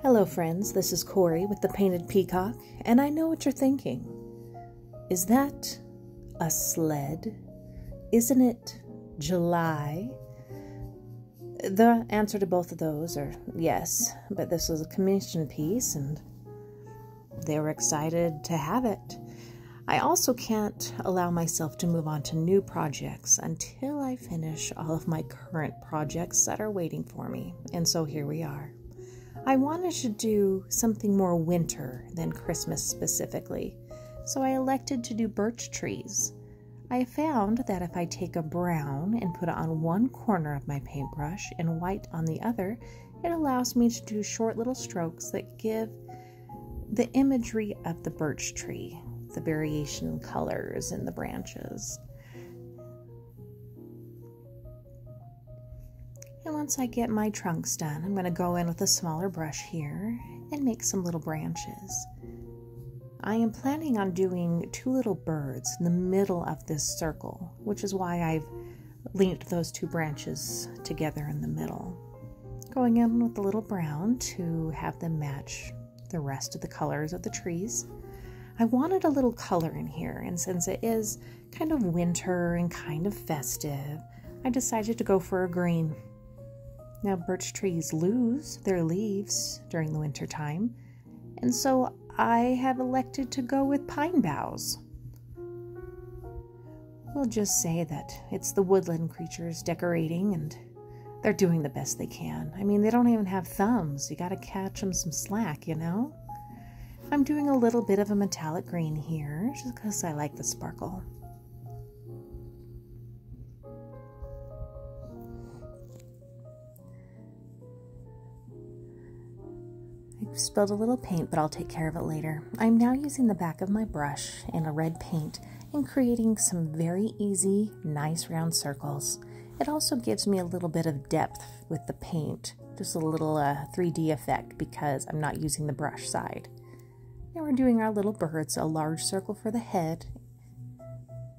Hello friends, this is Corey with the Painted Peacock, and I know what you're thinking. Is that a sled? Isn't it July? The answer to both of those are yes, but this was a commission piece and they were excited to have it. I also can't allow myself to move on to new projects until I finish all of my current projects that are waiting for me, and so here we are. I wanted to do something more winter than Christmas specifically, so I elected to do birch trees. I found that if I take a brown and put it on one corner of my paintbrush and white on the other, it allows me to do short little strokes that give the imagery of the birch tree, the variation in colors in the branches. And once I get my trunks done, I'm going to go in with a smaller brush here and make some little branches. I am planning on doing two little birds in the middle of this circle, which is why I've linked those two branches together in the middle. Going in with a little brown to have them match the rest of the colors of the trees. I wanted a little color in here, and since it is kind of winter and kind of festive, I decided to go for a green. Now, birch trees lose their leaves during the winter time, and so I have elected to go with pine boughs. We'll just say that it's the woodland creatures decorating, and they're doing the best they can. I mean, they don't even have thumbs. You gotta catch them some slack, you know? I'm doing a little bit of a metallic green here, just because I like the sparkle. I've spilled a little paint, but I'll take care of it later. I'm now using the back of my brush in a red paint and creating some very easy, nice round circles. It also gives me a little bit of depth with the paint, just a little 3D effect because I'm not using the brush side. Now we're doing our little birds, a large circle for the head.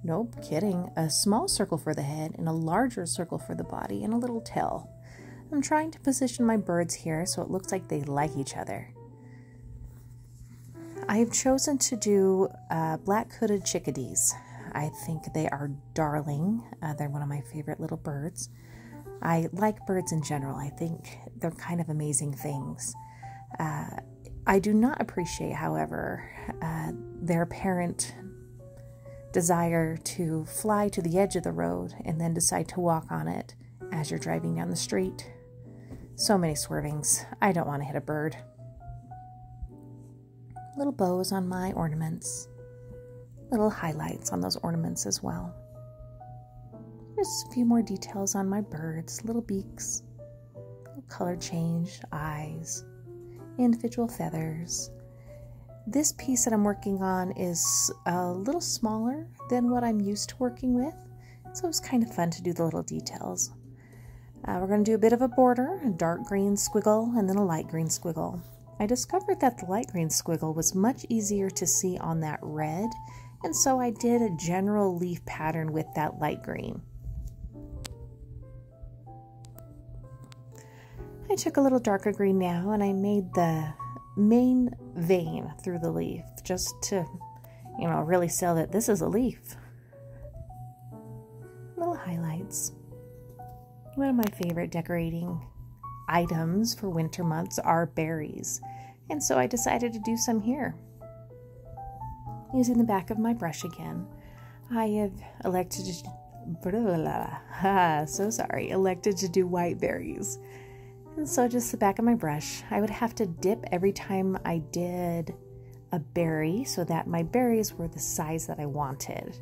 Nope, kidding. A small circle for the head and a larger circle for the body and a little tail. I'm trying to position my birds here so it looks like they like each other. I have chosen to do black-hooded chickadees. I think they are darling. They're one of my favorite little birds. I like birds in general. I think they're kind of amazing things. I do not appreciate, however, their apparent desire to fly to the edge of the road and then decide to walk on it as you're driving down the street. So many swervings. I don't want to hit a bird. Little bows on my ornaments. Little highlights on those ornaments as well. Just a few more details on my birds. Little beaks. Little color change. Eyes. Individual feathers. This piece that I'm working on is a little smaller than what I'm used to working with. So it's kind of fun to do the little details. We're going to do a bit of a border, a dark green squiggle, and then a light green squiggle. I discovered that the light green squiggle was much easier to see on that red, and so I did a general leaf pattern with that light green. I took a little darker green now, and I made the main vein through the leaf, just to, really sell that this is a leaf. Little highlights. One of my favorite decorating items for winter months are berries, and so I decided to do some here. Using the back of my brush again, I have elected to do white berries. And so just the back of my brush, I would have to dip every time I did a berry so that my berries were the size that I wanted.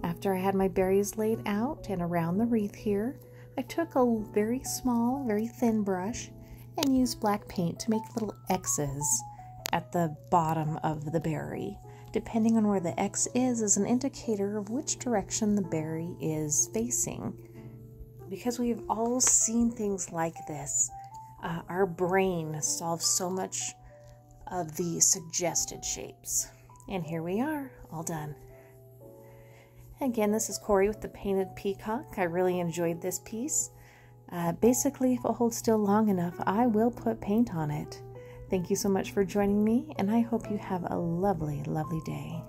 After I had my berries laid out and around the wreath here, I took a very small, very thin brush and used black paint to make little X's at the bottom of the berry. Depending on where the X is an indicator of which direction the berry is facing. Because we've all seen things like this, our brain solves so much of the suggested shapes. And here we are, all done. Again, this is Corey with the Painted Peacock. I really enjoyed this piece. Basically, if it holds still long enough, I will put paint on it. Thank you so much for joining me, and I hope you have a lovely, lovely day.